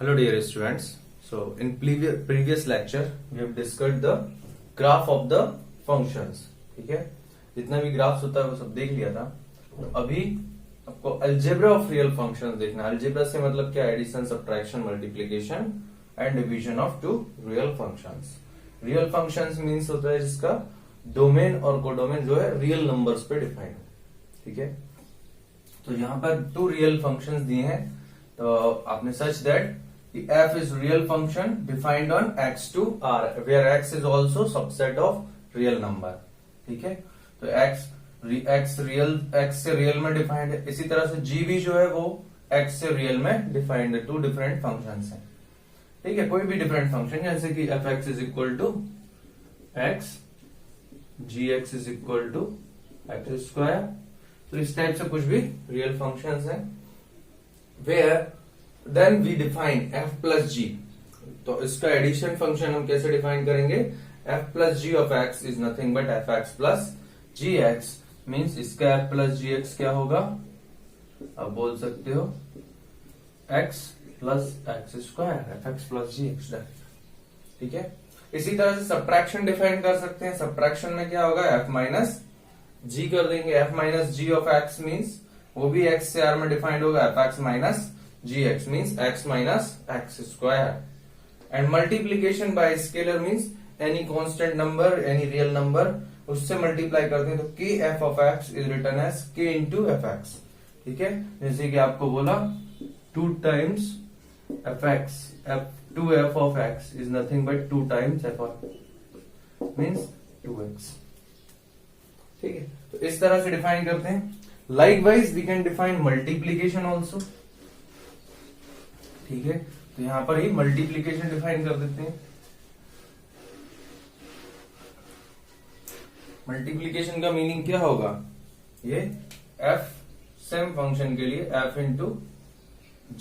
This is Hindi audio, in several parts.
Hello dear students. So in previous lecture we have discussed the graph of the functions. ठीक है, जितना भी ग्राफ्स होता है वो सब देख लिया था. तो अभी आपको अलजेब्रा ऑफ रियल फंक्शंस देखना. अलजेब्रा से मतलब क्या? Addition, subtraction, multiplication and division of two real functions. Real functions means होता है जिसका डोमेन और कोडोमेन जो है रियल नंबर्स पे डिफाइंड है. ठीक है, तो यहाँ पर टू रियल फंक्शंस दिए हैं. तो आपने such that f is real function defined on x to r where x is also subset of real number. ठीक है, तो x से रियल में डिफाइंड है. इसी तरह से g भी जो है वो x से रियल में डिफाइंड है. टू डिफरेंट फंक्शंस हैं. ठीक है, कोई भी डिफरेंट फंक्शन जैसे कि fx is equal to x, gx is equal to x square. तो इस टाइप से कुछ भी रियल फंक्शंस हैं. Where then we define f plus g. तो इसका एडिशन फंक्शन हम कैसे डिफाइन करेंगे? f plus g of x is nothing but f x plus g x. Means इसका f प्लस जी एक्स क्या होगा? आप बोल सकते हो x plus x square, f x plus g x. ठीक है, इसी तरह से सब्ट्रैक्शन डिफाइन कर सकते हैं. सब्ट्रैक्शन में क्या होगा? f माइनस जी कर देंगे. f minus g of x means वो भी x से r में डिफाइंड होगा. F x minus gx means x minus x square. And multiplication by scalar means any constant number, any real number उससे मल्टीप्लाई करते हैं. तो k f of x is written as k into f x. ठीक है, जैसे कि आपको बोला 2 times f x, 2f of x is nothing but 2 times f of means 2x. ठीक है, तो इस तरह से डिफाइन करते हैं. Likewise we can define multiplication also. ठीक है, तो यहां पर ही मल्टीप्लीकेशन डिफाइन कर देते हैं. मल्टीप्लीकेशन का मीनिंग क्या होगा? ये f सेम फंक्शन के लिए f into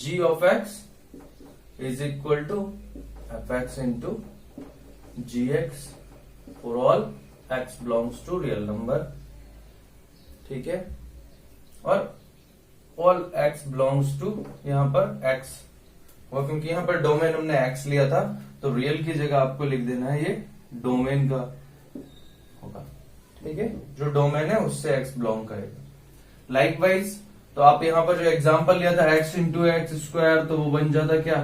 g of x is equal to f x into g x for all x belongs to real number. ठीक है, और ऑल x बिलोंग्स टू यहां पर x, वो क्योंकि यहां पर डोमेन हमने x लिया था तो रियल की जगह आपको लिख देना है ये डोमेन का होगा. ठीक है, जो डोमेन है उससे x बिलोंग करेगा. लाइकवाइज तो आप यहां पर जो एग्जांपल लिया था x इंटू एक्स स्क्वायर, तो वो बन जाता क्या?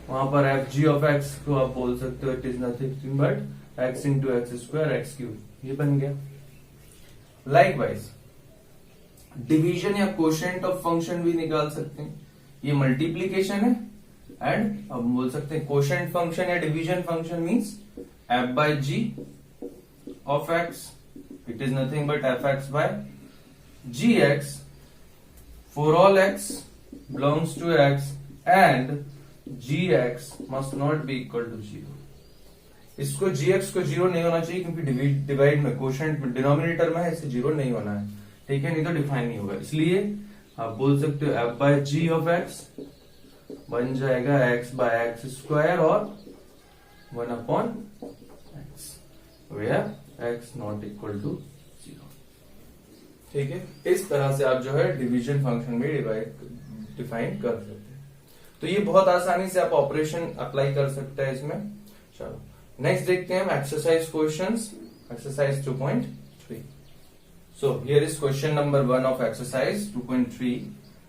वहां पर एफ जी ऑफ एक्स को आप बोल सकते हो it is nothing but x into x square x cube. ये बन गया. लाइकवाइज डिवीजन या कोशेंट ऑफ फंक्शन भी निकाल सकते हैं. ये मल्टीप्लीकेशन है एंड अब बोल सकते हैं कोशेंट फंक्शन या division function means f by g of x it is nothing but f x by g x for all x belongs to x and g x must not be equal to 0. इसको gx को 0 नहीं होना चाहिए क्योंकि डिवाइड में कोशेंट में डिनोमिनेटर में है, इसे 0 नहीं होना है. ठीक है, नहीं तो डिफाइन नहीं होगा. इसलिए आप बोल सकते हो f by g of x बन जाएगा x बाय एक्स स्क्वायर और 1 upon x where x not equal to 0. ठीक है, इस तरह से आप जो है डिवीजन फंक्शन भी डिफाइन कर सकते हैं. तो ये बहुत आसानी से आप ऑपरेशन अप्लाई कर सकते हैं इसमें. चलो नेक्स्ट देखते हैं हम exercise questions. Exercise 2.3. So here is question number 1 of exercise 2.3,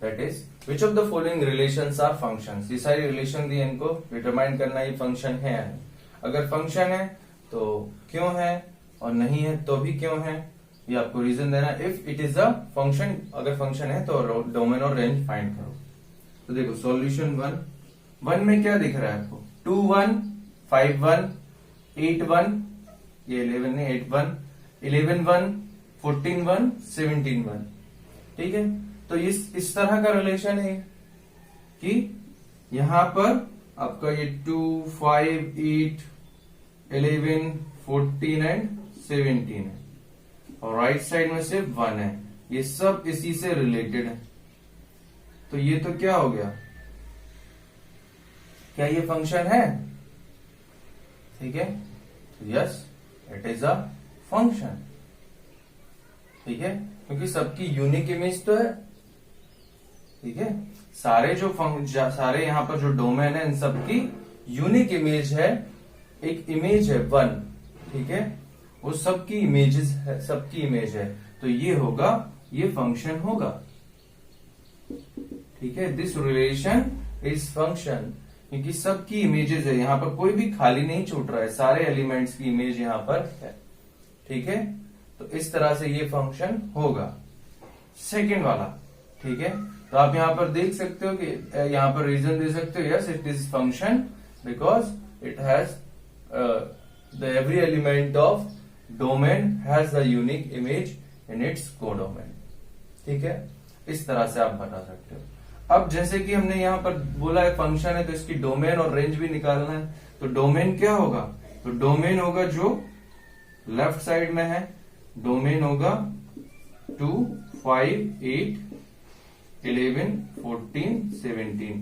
that is which of the following relations are functions. ये सारी रिलेशन दी इनको डिटरमाइन करना ये फंक्शन है या नहीं. अगर फंक्शन है तो क्यों है और नहीं है तो भी क्यों है, ये आपको रीजन देना. If it is a function, अगर फंक्शन है तो डोमेन और रेंज फाइंड करो. तो देखो सॉल्यूशन 1 में क्या दिख रहा है आपको? 2 1 5 1 8 1, ये 11 है, 8 1 11 1 14 1 17 1. ठीक है, तो इस तरह का रिलेशन है कि यहां पर आपका ये 2 5 8 11 14 एंड 17 है और राइट साइड में सिर्फ 1 है. ये सब इसी से रिलेटेड है. तो ये तो क्या हो गया? क्या ये फंक्शन है? ठीक है, yes it is a function. ठीक है, क्योंकि सबकी यूनिक इमेज तो है. ठीक है, सारे यहाँ पर जो डोमेन है इन सबकी यूनिक इमेज है, एक इमेज है 1, ठीक है, वो सबकी इमेजेस है, सबकी इमेज है, तो ये होगा, ये फंक्शन होगा, ठीक है। दिस रिलेशन इज फंक्शन, क्योंकि सबकी इमेजेस है, यहाँ पर कोई भी खाली नहीं छूट रहा है, सारे एलिमेंट्स की इमेज यहाँ पर है, ठीक है। तो इस तरह से ये फंक्शन होगा सेकेंड वाला, ठीक है। तो आप यहाँ पर देख सकते हो कि यहाँ पर रीजन दे सकते हो, yes it is function because it has the every element of domain has the unique image in its codomain, ठीक है। इस तरह से आप बता सकते हो। अब जैसे कि हमने यहाँ पर बोला है फंक्शन है, तो इसकी डोमेन और रेंज भी निकालना है। तो डोमेन क्या होगा, तो डोमेन होगा जो लेफ्ट साइड में है, डोमेन होगा 2, 5, 8, 11, 14, 17,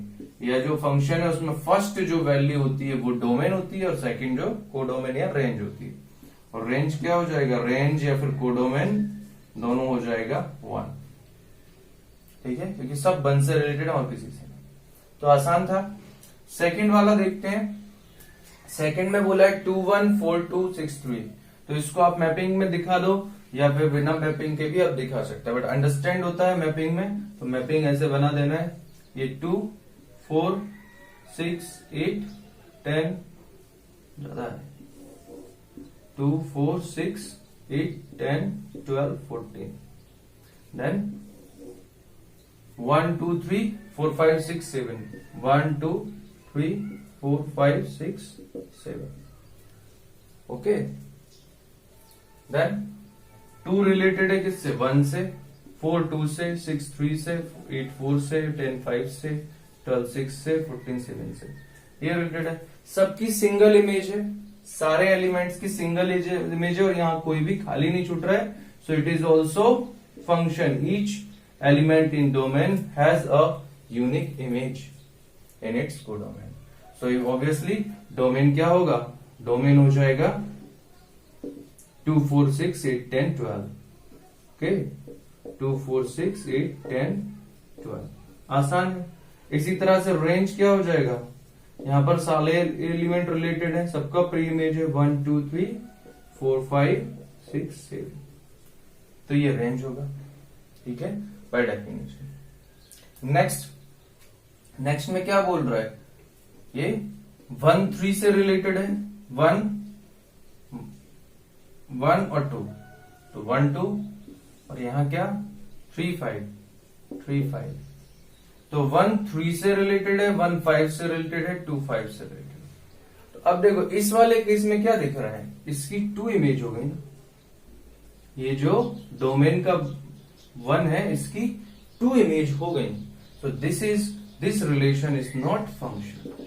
या जो फंक्शन है उसमें फर्स्ट जो वैल्यू होती है वो डोमेन होती है और सेकंड जो कोडोमेन या रेंज होती है। और रेंज क्या हो जाएगा, रेंज या फिर कोडोमेन दोनों हो जाएगा 1, ठीक है, क्योंकि सब 1 से रिलेटेड है और किसी से नहीं। तो आसान था। सेकंड वाला देखते हैं। सेकंड में बोला है 2, 1, 4, 2, 6, 3, तो इसको आप मैपिंग में दिखा दो या फिर बिना मैपिंग के भी आप दिखा सकते हैं, बट अंडरस्टैंड होता है मैपिंग में। तो मैपिंग ऐसे बना देना है, ये 2, 4, 6, 8, 10 ज्यादा है, 2, 4, 6, 8, 10, 12, 14, देन 1, 2, 3, 4, 5, 6, 7, 1, 2, 3, 4, 5, 6, 7, ओके। देन 2 रिलेटेड है किससे, 1 से, 4 2 से, 6 3 से, 8 4 से, 10 5 से, 12 6 से, 14 7 से, ये रिलेटेड है। सबकी सिंगल इमेज है, सारे एलिमेंट्स की सिंगल इमेज है और यहाँ कोई भी खाली नहीं छूट रहा है। So it is also function, each element in domain has a unique image in its codomain. So obviously domain क्या होगा, डोमेन हो जाएगा 2 4 6 8 10 12, ओके, 2 4 6 8 10 12, आसान है। इसी तरह से रेंज क्या हो जाएगा, यहां पर सारे एलिमेंट रिलेटेड है, सबका प्री इमेज है 1 2 3 4 5 6 7, तो ये रेंज होगा, ठीक है, बाय डेफिनेशन। नेक्स्ट में क्या बोल रहा है, ये 1 3 से रिलेटेड है, 1 और 2, तो 1 2 और यहां क्या 3 5, तो 1 3 से रिलेटेड है, 1 5 से रिलेटेड है, 2 5 से रिलेटेड है। तो अब देखो इस वाले केस में क्या दिख रहा है, इसकी 2 इमेज हो गई ना, ये जो डोमेन का 1 है इसकी 2 इमेज हो गई। So this relation is not function,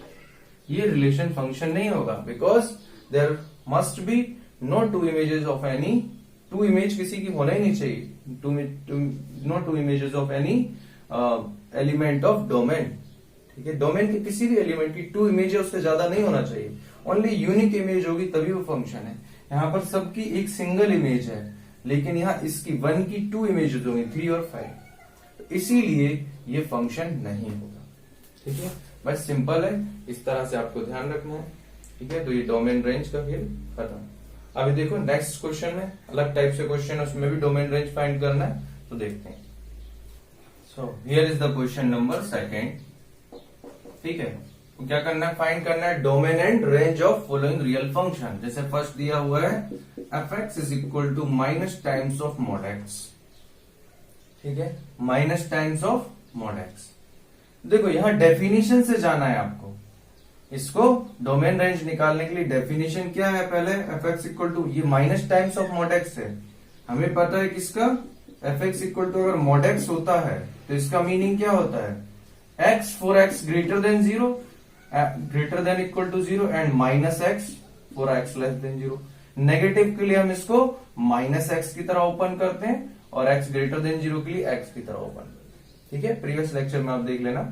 ये रिलेशन फंक्शन नहीं होगा, because there must be no 2 images of any, 2 image किसी की होना ही नहीं चाहिए, no 2 images of any element of domain, ठीक है। डोमेन के किसी भी एलिमेंट की 2 इमेज है, उससे ज्यादा नहीं होना चाहिए, ओनली यूनिक इमेज होगी तभी वो फंक्शन है। यहाँ पर सबकी एक सिंगल इमेज है, लेकिन यहाँ इसकी 1 की 2 इमेजेस होंगी 3 और 5, तो इसीलिए ये फंक्शन नहीं होगा, ठीक है। बस सिंपल है, इस तरह से आपको ध्यान रखना है, ठीक है। तो ये डोमेन रेंज का खेल खत्म। अभी देखो नेक्स्ट क्वेश्चन में अलग टाइप से क्वेश्चन है, उसमें भी डोमेन रेंज फाइंड करना है, तो देखते हैं। So here is the question number 2, ठीक है। तो क्या करना है, फाइंड करना है domain and range of following real function. जैसे फर्स्ट दिया हुआ है f(x) is equal to minus times of mod x, ठीक है, minus times of mod x। देखो यहां डेफिनेशन से जाना है आपको, इसको डोमेन रेंज निकालने के लिए डेफिनेशन क्या है, पहले f(x) इक्वल टू ये minus times of mod x है, हमें पता है किसका f(x) इक्वल टू अगर mod x होता है तो इसका मीनिंग क्या होता है, x for x greater than 0, greater than equal to 0 and minus x for x less than 0। Negative के लिए हम इसको माइनस x की तरह ओपन करते हैं और x ग्रेटर देन 0 के लिए x की तरह ओपन करते हैं, ठीक है, प्रीवियस लेक्चर में आप देख लेना,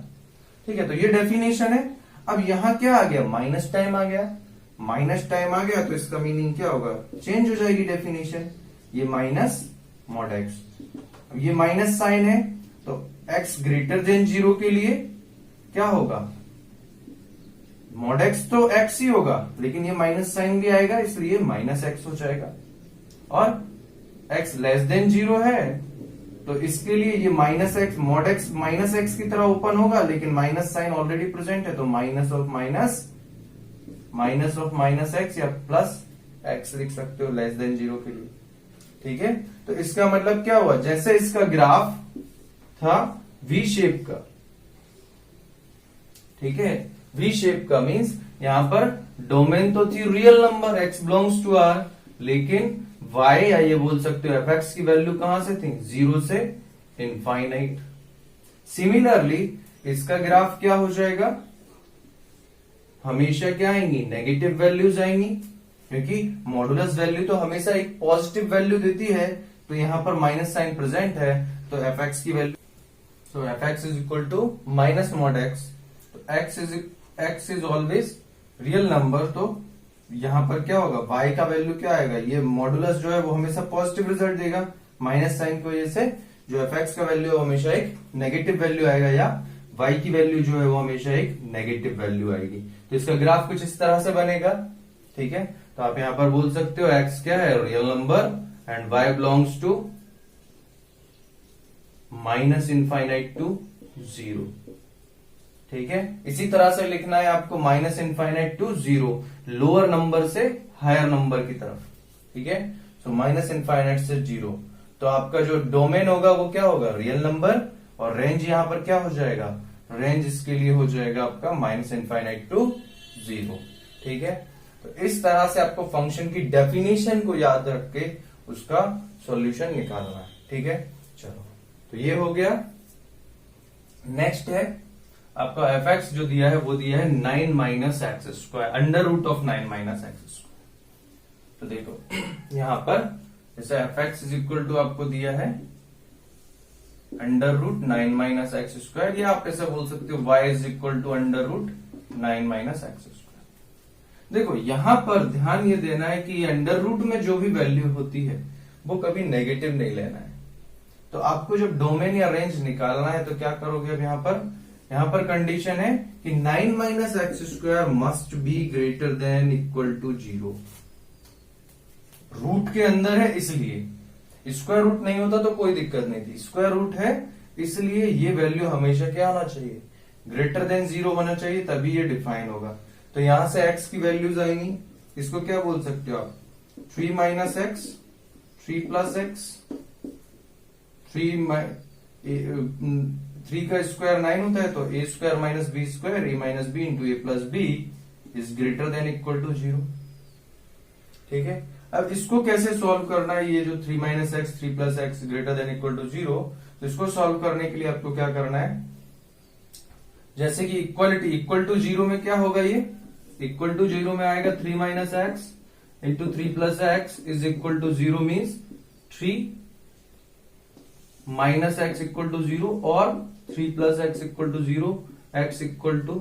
ठीक है। तो ये डेफिनेशन है। अब यहां क्या आ गया, माइनस टाइम आ गया, माइनस टाइम आ गया तो इसका मीनिंग क्या होगा, चेंज हो जाएगी डेफिनेशन, ये माइनस mod x, अब ये माइनस साइन है तो x ग्रेटर देन 0 के लिए क्या होगा, मॉड x तो x ही होगा, लेकिन ये माइनस साइन भी आएगा इसलिए माइनस x हो जाएगा। और x लेस देन 0 है तो इसके लिए ये minus x, mod x minus x की तरह ओपन होगा, लेकिन माइनस साइन ऑलरेडी प्रेजेंट है तो माइनस ऑफ माइनस एक्स या प्लस x लिख सकते हो लेस देन 0 के लिए। ठीक है, तो इसका मतलब क्या हुआ, जैसे इसका ग्राफ था वी शेप का, ठीक है, वी शेप का मींस यहां पर डोमेन तो थी real number x belongs to r, लेकिन y या ये बोल सकते हो fx की वैल्यू कहां से थी, 0 से इनफाइनाइट। सिमिलरली इसका ग्राफ क्या हो जाएगा, हमेशा क्या आएंगी, नेगेटिव वैल्यूज आएंगी, क्योंकि मॉडुलस वैल्यू तो हमेशा एक पॉजिटिव वैल्यू देती है, तो यहां पर माइनस साइन प्रेजेंट है तो fx की वैल्यू, तो fx is equal to minus mod x, तो x is always real number, तो यहां पर क्या होगा, y का वैल्यू क्या आएगा, ये मॉडुलस जो है वो हमेशा पॉजिटिव रिजल्ट देगा, माइनस साइन की वजह से जो fx का वैल्यू है वो हमेशा एक नेगेटिव वैल्यू आएगा, या y की वैल्यू जो है वो हमेशा एक नेगेटिव वैल्यू आएगी। तो इसका ग्राफ कुछ इस तरह से बनेगा। ठीक है, तो आप यहां पर बोल सकते हो x क्या है, real number, and y belongs to minus infinite to 0। ठीक है, इसी तरह से लिखना है आपको minus infinite to 0, lower number से हायर नंबर की तरफ। ठीक है, सो माइनस इनफाइनाइट से 0, तो आपका जो डोमेन होगा वो क्या होगा, रियल नंबर, और रेंज यहां पर क्या हो जाएगा, रेंज इसके लिए हो जाएगा आपका माइनस इनफाइनाइट टू 0। ठीक है, तो इस तरह से आपको फंक्शन की डेफिनेशन को याद रख के उसका सॉल्यूशन निकालना है। ठीक है, चलो, तो ये हो गया। नेक्स्ट है आपका fx जो दिया है वो दिया है 9 minus x square, under root of 9 minus x square. तो देखो यहां पर जैसे fx इज इक्वल टू आपको दिया है under root 9 minus x square, या आप ऐसा बोल सकते हो y is equal to under root 9 minus x square. देखो यहां पर ध्यान ये देना है कि अंडर रूट में जो भी वैल्यू होती है वो कभी नेगेटिव नहीं लेना है। तो आपको जब डोमेन या रेंज निकालना है तो क्या करोगे, अब यहां पर कंडीशन है कि 9 minus x square must be greater than equal to 0। Root के अंदर है इसलिए, स्क्वायर रूट नहीं होता तो कोई दिक्कत नहीं थी, स्क्वायर रूट है इसलिए ये वैल्यू हमेशा क्या होना चाहिए, ग्रेटर देन 0 होना चाहिए, तभी ये डिफाइन होगा। तो यहां से x की वैल्यूज आएंगी, इसको क्या बोल सकते हो आप, 3 माइनस एक्स, 3 प्लस एक्स, 3 का स्क्वायर 9 होता है, तो a square minus b square, a minus b into a plus b is greater than equal to 0। ठीक है, अब इसको कैसे सॉल्व करना है, ये जो 3 minus x, 3 plus x greater than equal to 0, तो इसको सॉल्व करने के लिए आपको क्या करना है, जैसे कि इक्वलिटी इक्वल टू 0 में क्या होगा, ये इक्वल टू 0 में आएगा 3 minus x into 3 plus x is equal to 0 means 3 minus x equal to 0 और 3 plus x equal to 0, x equal to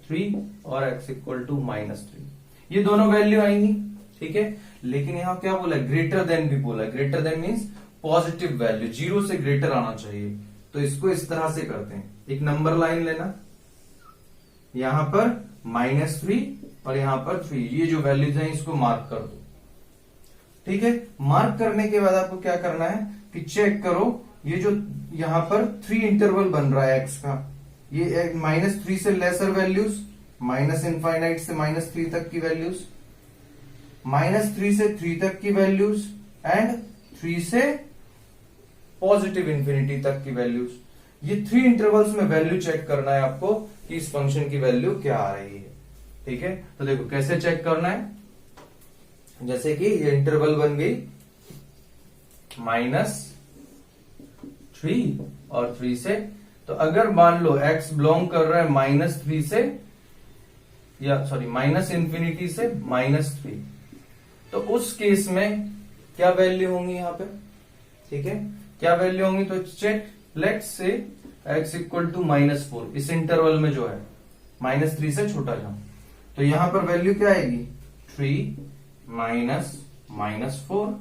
3 और एक्स इक्वल टू माइनस 3, ये दोनों वैल्यू आएंगी। ठीक है, लेकिन यहां क्या बोला, ग्रेटर देन भी बोला, greater than means positive value 0 से ग्रेटर आना चाहिए। तो इसको इस तरह से करते हैं, एक नंबर लाइन लेना, यहां पर -3 और यहां पर 3, ये जो वैल्यूज हैं इसको मार्क कर दो। ठीक है, मार्क करने के बाद आपको क्या करना है कि चेक करो, ये जो यहां पर 3 इंटरवल बन रहा है x का, ये -3 से लेसर वैल्यूज, माइनस इनफाइनाइट से -3 तक की वैल्यूज, -3 से 3 तक की वैल्यूज, एंड 3 से पॉजिटिव इंफिनिटी तक की वैल्यूज। ये 3 इंटरवल्स में वैल्यू चेक करना है आपको कि इस फंक्शन की वैल्यू क्या आ रही है। ठीक है, तो देखो कैसे चेक करना है, जैसे कि ये इंटरवल बन गई -3 और 3 से, तो अगर मान लो x बिलोंग कर रहा है -3 से, या सॉरी माइनस इंफिनिटी से -3, तो उस केस में क्या वैल्यू होंगी यहां पे। ठीक है, क्या वैल्यू होंगी, तो check, let's say x equal to -4, इस इंटरवल में जो है -3 से छोटा जाओ, तो यहां पर वैल्यू क्या आएगी, 3 -4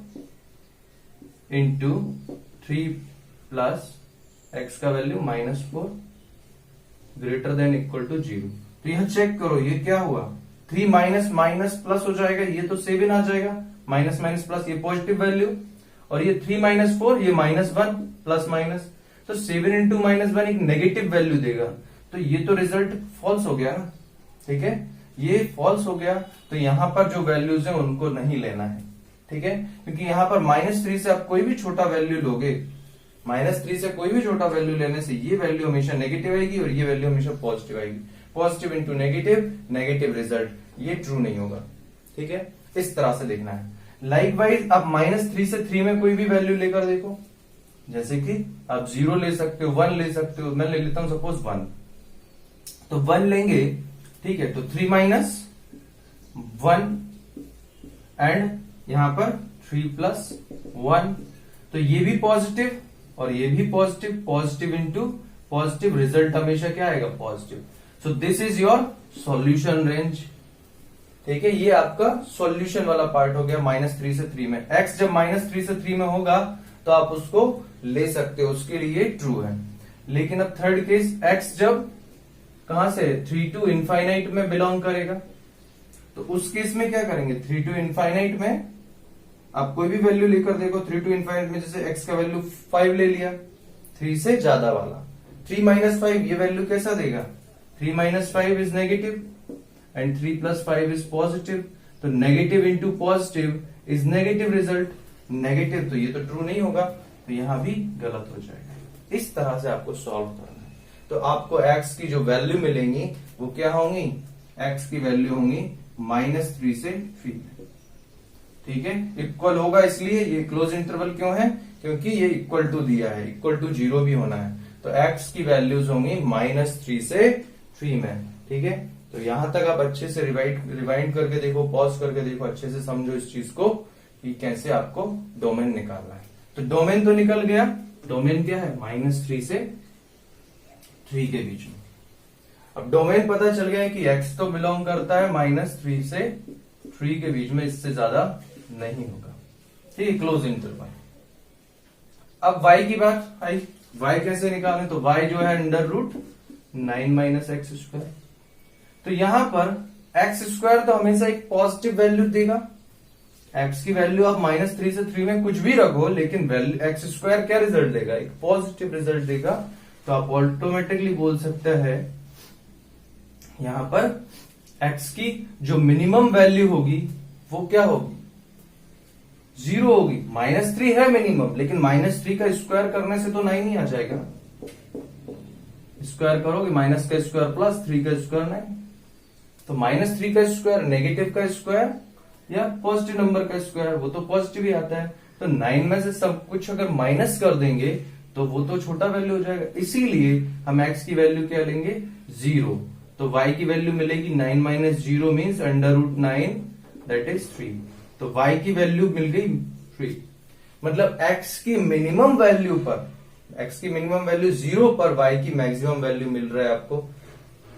इंटू 3 प्लस x का value -4 greater than equal to 0। तो यह चेक करो, ये क्या हुआ, 3 माइनस माइनस प्लस हो जाएगा, ये तो 7 आ जाएगा, माइनस माइनस प्लस, ये पॉजिटिव वैल्यू, और ये 3 माइनस 4, ये -1 प्लस माइनस, तो 7 इंटू -1 एक नेगेटिव वैल्यू देगा। तो ये तो रिजल्ट फॉल्स हो गया ना, ठीक है, ये फॉल्स हो गया। तो यहां पर जो वैल्यूज है उनको नहीं लेना है, ठीक है, क्योंकि यहां पर -3 से आप कोई भी छोटा वैल्यू लोगे, -3 से कोई भी छोटा वैल्यू लेने से ये वैल्यू हमेशा नेगेटिव आएगी और ये वैल्यू हमेशा पॉजिटिव आएगी। Positive into negative, negative result, ये ट्रू नहीं होगा, ठीक है, इस तरह से देखना है। लाइकवाइज आप -3 से 3 में कोई भी वैल्यू लेकर देखो, जैसे कि आप 0 ले सकते हो, 1 ले सकते हो, मैं ले लेता हूं सपोज 1, तो 1 लेंगे, ठीक है, तो 3 माइनस 1 एंड यहां पर 3 प्लस 1, तो ये भी पॉजिटिव और ये भी positive, positive into positive, result हमेशा क्या आएगा, positive. So this is your solution range, ठीक है, ये आपका सॉल्यूशन वाला पार्ट हो गया -3 से 3 में। x जब -3 से 3 में होगा तो आप उसको ले सकते हो, उसके लिए ट्रू है। लेकिन अब थर्ड केस, x जब कहां से 3 टू इनफाइनाइट में बिलोंग करेगा, तो उस केस में क्या करेंगे, 3 टू इनफाइनाइट में आप कोई भी वैल्यू लेकर देखो, 3 टू इनफाइनाइट में जैसे x का वैल्यू 5 ले लिया, 3 से ज्यादा वाला, 3 माइनस 5, ये वैल्यू कैसा देगा, 3 minus 5 is negative and 3 plus 5 is positive, तो negative into positive is negative result, negative, तो ये तो ट्रू नहीं होगा, तो यहां भी गलत हो जाएगा। इस तरह से आपको सॉल्व करना है। तो आपको x की जो वैल्यू मिलेंगी वो क्या होंगी, x की वैल्यू होंगी -3 से 3, ठीक है, इक्वल होगा, इसलिए ये क्लोज इंटरवल क्यों है, क्योंकि ये इक्वल टू दिया है, इक्वल टू 0 भी होना है, तो x की वैल्यूज होंगी -3 से 3 में, ठीक है। तो यहां तक आप अच्छे से रिवाइंड करके देखो, पॉज करके देखो, अच्छे से समझो इस चीज को कि कैसे आपको डोमेन निकालना है। तो डोमेन तो निकल गया, डोमेन क्या है, -3 से 3 के बीच में। अब डोमेन पता चल गया है कि x तो बिलोंग करता है -3 से 3 के बीच में, इससे ज्यादा नहीं होगा, ठीक है, क्लोज इंटरवल। अब y की बात आई, y कैसे निकालें, तो y जो है √9 - x²। तो यहां पर x² तो हमेशा एक पॉजिटिव वैल्यू देगा, x की वैल्यू आप -3 से 3 में कुछ भी रखो, लेकिन x² क्या रिजल्ट देगा, एक पॉजिटिव रिजल्ट देगा। तो आप ऑटोमेटिकली बोल सकते हैं यहां पर x की जो मिनिमम वैल्यू होगी वो क्या होगी, 0 होगी। -3 है मिनिमम, लेकिन -3 का स्क्वायर करने से तो 9 ही आ जाएगा, स्क्वायर करोगे, माइनस का स्क्वायर प्लस 3 का स्क्वायर 9, तो -3 का स्क्वायर, नेगेटिव का स्क्वायर या पॉजिटिव नंबर का स्क्वायर, वो तो पॉजिटिव ही आता है। तो 9 में से सब कुछ अगर माइनस कर देंगे तो वो तो छोटा वैल्यू हो जाएगा, इसीलिए हम x की वैल्यू क्या लेंगे, 0। तो y की वैल्यू मिलेगी 9 - 0 मीन्स √9, दैट इज 3। तो y की वैल्यू मिल गई 3, मतलब x की मिनिमम वैल्यू पर, x की मिनिमम वैल्यू 0 पर y की मैक्सिमम वैल्यू मिल रहा है आपको,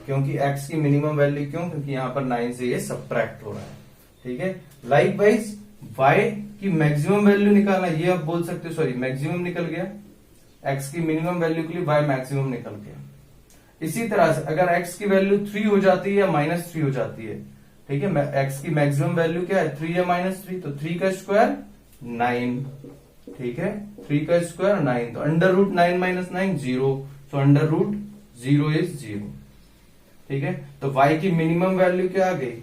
क्योंकि x की मिनिमम वैल्यू क्यों, क्योंकि यहां पर 9 से ये सब्ट्रैक्ट हो रहा है, ठीक है। लाइकवाइज y की मैक्सिमम वैल्यू निकालना, ये आप बोल सकते हो, सॉरी मैक्सिमम निकल गया, x की मिनिमम वैल्यू के लिए y मैक्सिमम निकल गया। इसी तरह से अगर x की वैल्यू 3 हो जाती है या -3 हो जाती है, ठीक है, x की मैक्सिमम वैल्यू क्या है, 3 या -3, तो 3 का स्क्वायर 9, ठीक है, 3 का स्क्वायर 9, तो √9 - 9 0, तो √0 इज 0, ठीक है। तो y की मिनिमम वैल्यू क्या आ गई,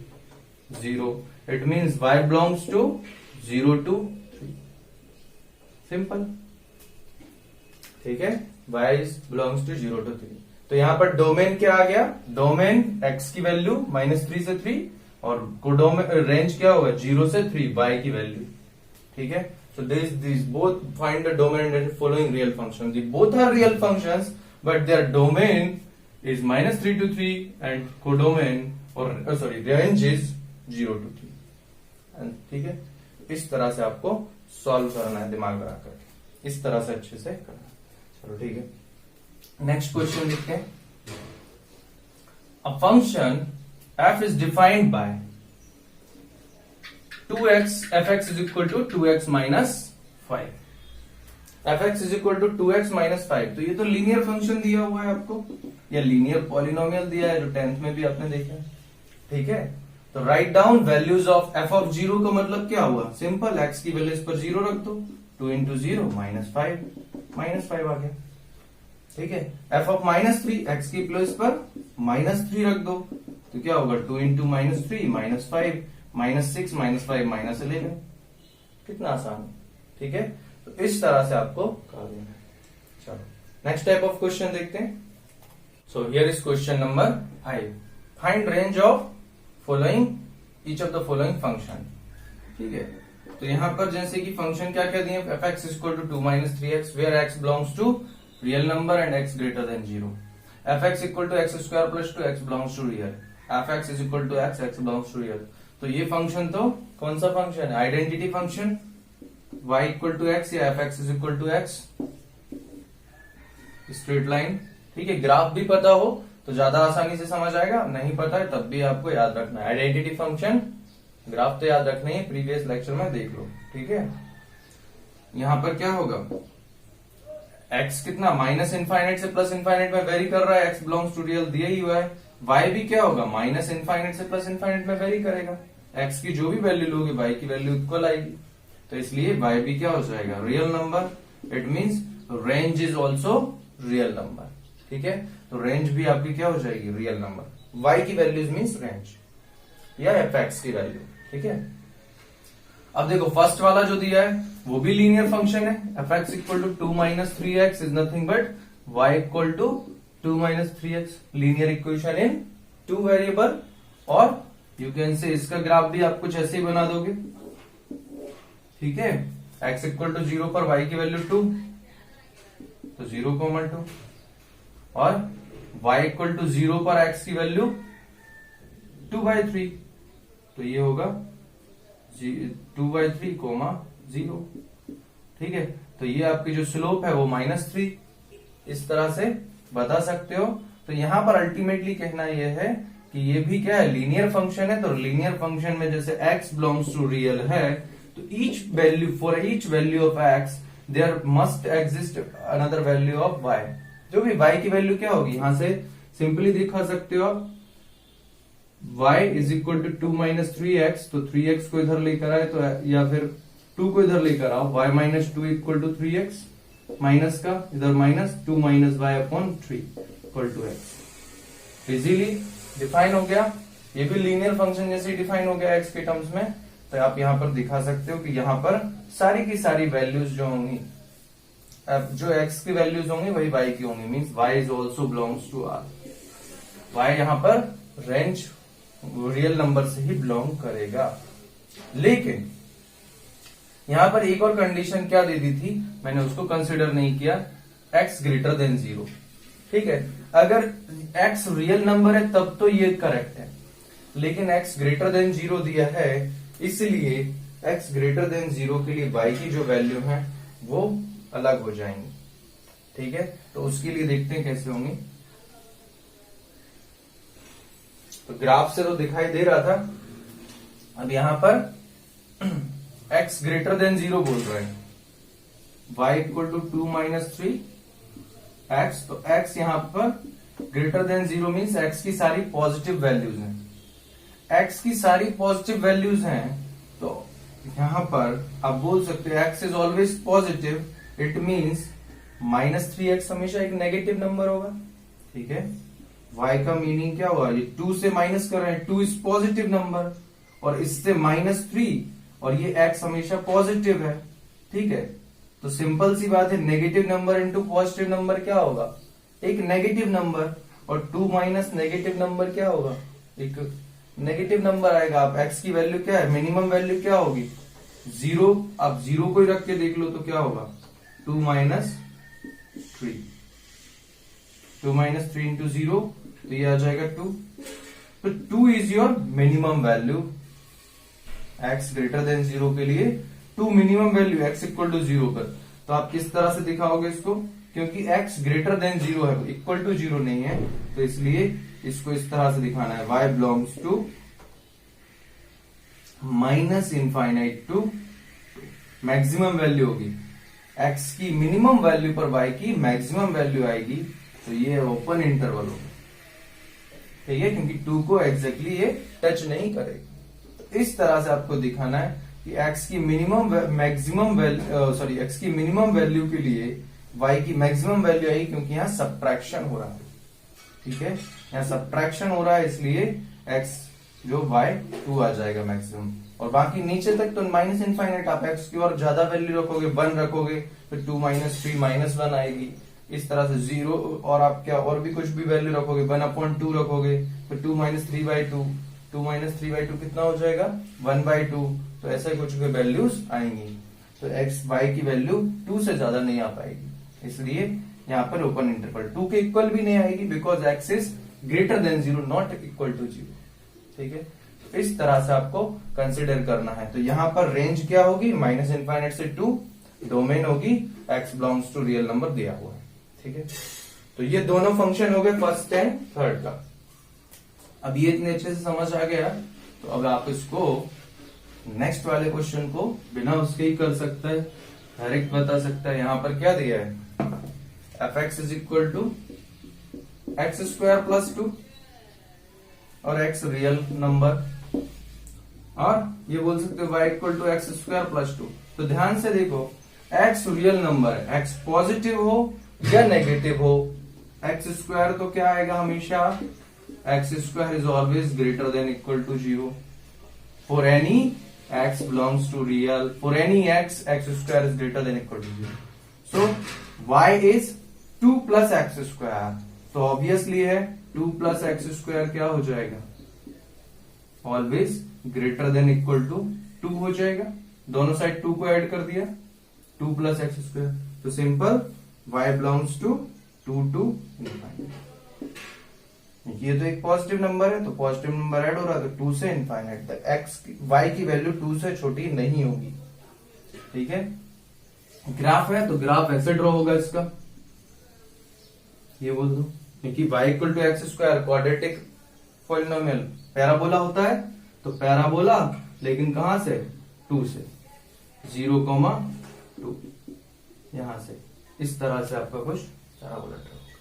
0, it means y belongs to 0 to 3, simple, ठीक है, y बिलोंग्स टू 0 to 3। तो यहां पर डोमेन क्या आ गया, डोमेन x की वैल्यू -3 से 3 और कोडोमेन रेंज क्या होगा, 0 से 3 y की वैल्यू, ठीक है। So these both find the domain and following real functions. They both are real functions, but their domain is -3 to 3 and codomain or range is 0 to 3. And ठीक है, इस तरह से आपको सॉल्व करना है दिमाग लगा करके, इस तरह से अच्छे से करना है। चलो ठीक है, नेक्स्ट क्वेश्चन देखते हैं। A function f is defined by 2x fx is equal to 2x minus 5. F x is equal to 2x minus 5। तो ये तो लीनियर फंक्शन दिया हुआ है आपको, या लीनियर पॉलिनोमियल दिया है जो 10th में भी आपने देखा है। ठीक है, तो write down values of F of zero का मतलब क्या हुआ, सिंपल, एक्स की वैल्यू इस पर जीरो रख दो, 2 इंटू जीरो -5 आ गया। ठीक है, एफ ऑफ -3, एक्स की प्लेस पर -3 रख दो, तो क्या होगा, 2 इंटू -3 -5 -6 -5 -11। कितना आसान है। ठीक है, तो इस तरह से आपको कर देना है। चलो नेक्स्ट टाइप ऑफ क्वेश्चन देखते हैं। So here is question number 5, find range of following each of the following function. ठीक है, तो यहां पर जैसे कि फंक्शन क्या क्या दिए, f x equal to 2 minus 3x where x belongs to real number and x greater than 0, f x equal to x square plus 2 x belongs to real, f x is equal to x x belongs to real. तो ये फंक्शन तो कौन सा फंक्शन है, identity function, y equal to x या f x is equal to x, straight line. ठीक है, ग्राफ भी पता हो तो ज्यादा आसानी से समझ आएगा, नहीं पता है तब भी आपको याद रखना है, आइडेंटिटी फंक्शन, ग्राफ तो याद रखना है, प्रीवियस लेक्चर में देख लो। ठीक है, यहां पर क्या होगा, x कितना माइनस इनफाइनाइट से प्लस इनफाइनाइट में वेरी कर रहा है, x बिलोंग्स टू रियल दिया ही हुआ है, y भी क्या होगा, माइनस इनफाइनाइट से प्लस इनफाइनाइट में वेरी करेगा, x की जो भी वैल्यू लोगे y की वैल्यू इक्वल आएगी, तो इसलिए y भी क्या हो जाएगा, real number, it means range is also real number. ठीक है, तो रेंज भी आपकी क्या हो जाएगी, रियल नंबर, y की वैल्यूज मींस रेंज या एफ एक्स की वैल्यू। ठीक है, अब देखो फर्स्ट वाला जो दिया है वो भी लीनियर फंक्शन है, f x equal to 2 minus 3x is nothing but y equal to 2 minus 3x, linear equation in 2 variable, और यू कैन से इसका ग्राफ भी आप कुछ ऐसे ही बना दोगे। ठीक है, x इक्वल टू 0 पर y की वैल्यू 2, तो 0,2, और y इक्वल टू 0 पर x की वैल्यू 2/3, तो ये होगा 2/3, 0। ठीक है, तो ये आपकी जो स्लोप है वो -3, इस तरह से बता सकते हो। तो यहां पर अल्टीमेटली कहना यह है कि ये भी क्या है, लीनियर फंक्शन है, तो लीनियर फंक्शन में जैसे x बिलोंग्स टू रियल है, तो each value, for each value of x there must exist another value of y, जो भी y की वैल्यू क्या होगी, यहां से सिंपली दिखा सकते हो आप, y is equal to 2 minus 3x, तो 3x को इधर लेकर आए तो, या फिर 2 को इधर लेकर आओ, y minus 2 equal to 3x, minus का इधर minus 2 minus y upon 3 equal to x। Easily define हो गया, ये भी लीनियर फंक्शन जैसे डिफाइन हो गया x के टर्म्स में। तो आप यहां पर दिखा सकते हो कि यहां पर सारी की सारी वैल्यूज जो होंगी, जो x की वैल्यूज होंगी वही y की होंगी, means y is also belongs to R, y यहां पर रेंज रियल नंबर से ही बिलोंग करेगा। लेकिन यहां पर एक और कंडीशन क्या दे दी थी, मैंने उसको कंसिडर नहीं किया, x ग्रेटर देन 0। ठीक है, अगर x रियल नंबर है तब तो ये करेक्ट है, लेकिन x ग्रेटर देन 0 दिया है, इसलिए x ग्रेटर देन 0 के लिए y की जो वैल्यू है वो अलग हो जाएंगी। ठीक है, तो उसके लिए देखते हैं कैसे होंगी। तो ग्राफ से तो दिखाई दे रहा था, अब यहां पर x ग्रेटर देन 0 बोल रहा है, y equal to 2 minus 3x, तो x यहां पर ग्रेटर देन 0 मीन्स x की सारी पॉजिटिव वैल्यूज हैं, x की सारी पॉजिटिव वैल्यूज हैं, तो यहां पर आप बोल सकते हो x is always positive, it means -3x हमेशा एक नेगेटिव नंबर होगा। ठीक है, y का मीनिंग क्या हुआ, ये 2 से माइनस कर रहे हैं, 2 इज पॉजिटिव नंबर, और इससे -3, और ये x हमेशा पॉजिटिव है। ठीक है, तो सिंपल सी बात है, negative number into positive number क्या होगा, एक नेगेटिव नंबर, और 2 माइनस नेगेटिव नंबर क्या होगा, एक नेगेटिव नंबर आएगा। आप x की वैल्यू क्या है, मिनिमम वैल्यू क्या होगी, 0, आप 0 को ही रख के देख लो तो क्या होगा, 2 माइनस 3, 2 माइनस 3 इंटू 0, तो ये आ जाएगा 2, तो 2 is your minimum value, x greater than 0 के लिए 2 minimum value, x equal to 0 पर। तो आप किस तरह से दिखाओगे इसको, क्योंकि x ग्रेटर देन 0 है, इक्वल टू 0 नहीं है, तो इसलिए इसको इस तरह से दिखाना है, y belongs to minus infinite to maximum value होगी, x की मिनिमम वैल्यू पर y की मैक्सिमम वैल्यू आएगी, तो ये ओपन इंटरवल होगा, ठीक है, क्योंकि 2 को एग्जैक्टली ये टच नहीं करेगी। तो इस तरह से आपको दिखाना है कि x की मिनिमम मैक्सिमम वैल्यू x की मिनिमम वैल्यू के लिए y की मैक्सिमम वैल्यू आई, क्योंकि यहाँ सब्ट्रैक्शन हो रहा है, ठीक है, यहाँ सब्ट्रैक्शन हो रहा है, इसलिए x जो y 2 आ जाएगा मैक्सिमम। और बाकी नीचे तक तो माइनस इनफाइनाइट, आप x की और ज्यादा वैल्यू रखोगे 1 रखोगे फिर 2 - 3 -1 आएगी, इस तरह से 0, और आप क्या और भी कुछ भी वैल्यू रखोगे 1/2 रखोगे फिर 2 - 3/2, 2 - 3/2 कितना हो जाएगा 1/2, तो ऐसे कुछ वैल्यूज आएंगी। तो x y की वैल्यू 2 से ज्यादा नहीं आ पाएगी, इसलिए यहाँ पर ओपन इंटरवल 2 के इक्वल भी नहीं आएगी, because x is greater than 0 not equal to 0, ठीक है। तो इस तरह से आपको कंसिडर करना है। तो यहाँ पर रेंज क्या होगी -∞ से 2, डोमेन होगी x belongs to real number दिया हुआ है, ठीक है। तो ये दोनों फंक्शन हो गए फर्स्ट एंड थर्ड का। अब ये इतने अच्छे से समझ आ गया, तो अब आप इसको नेक्स्ट वाले क्वेश्चन को बिना उसके ही कर सकते हैं, डायरेक्ट बता सकता है। यहां पर क्या दिया है, f(x) is equal to x² + 2 और x रियल नंबर, और ये बोल सकते हो y इक्वल टू x² + 2। तो ध्यान से देखो, x रियल नंबर है, x पॉजिटिव हो या नेगेटिव हो, x² तो क्या आएगा हमेशा, x² is always greater than equal to 0 for any x belongs to real, for any x x² is greater than equal to 0. So y is 2 plus x², तो ऑब्वियसली है 2 plus x² क्या हो जाएगा, always greater than equal to 2 हो जाएगा। दोनों साइड 2 को ऐड कर दिया, 2 plus x², तो simple y belongs to 2 to infinite। ये तो एक पॉजिटिव नंबर है, तो पॉजिटिव नंबर ऐड हो रहा है, तो 2 से इनफाइनाइट तक y की वैल्यू 2 से छोटी नहीं होगी, ठीक है। ग्राफ है तो ग्राफ ऐसे ड्रॉ होगा इसका, ये बोल दो, क्योंकि y equal to x² quadratic polynomial parabola होता है, तो पैराबोला लेकिन कहां से 2 से 0,2, यहां से इस तरह से आपका कुछ पैराबोला ड्रॉ होगा,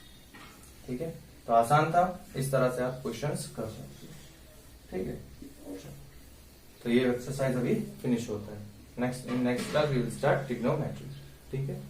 ठीक है। तो आसान था, इस तरह से आप क्वेश्चंस कर सकते हैं, ठीक है। तो ये एक्सरसाइज अभी फिनिश होता है, next class we will start trigonometry, ठीक है।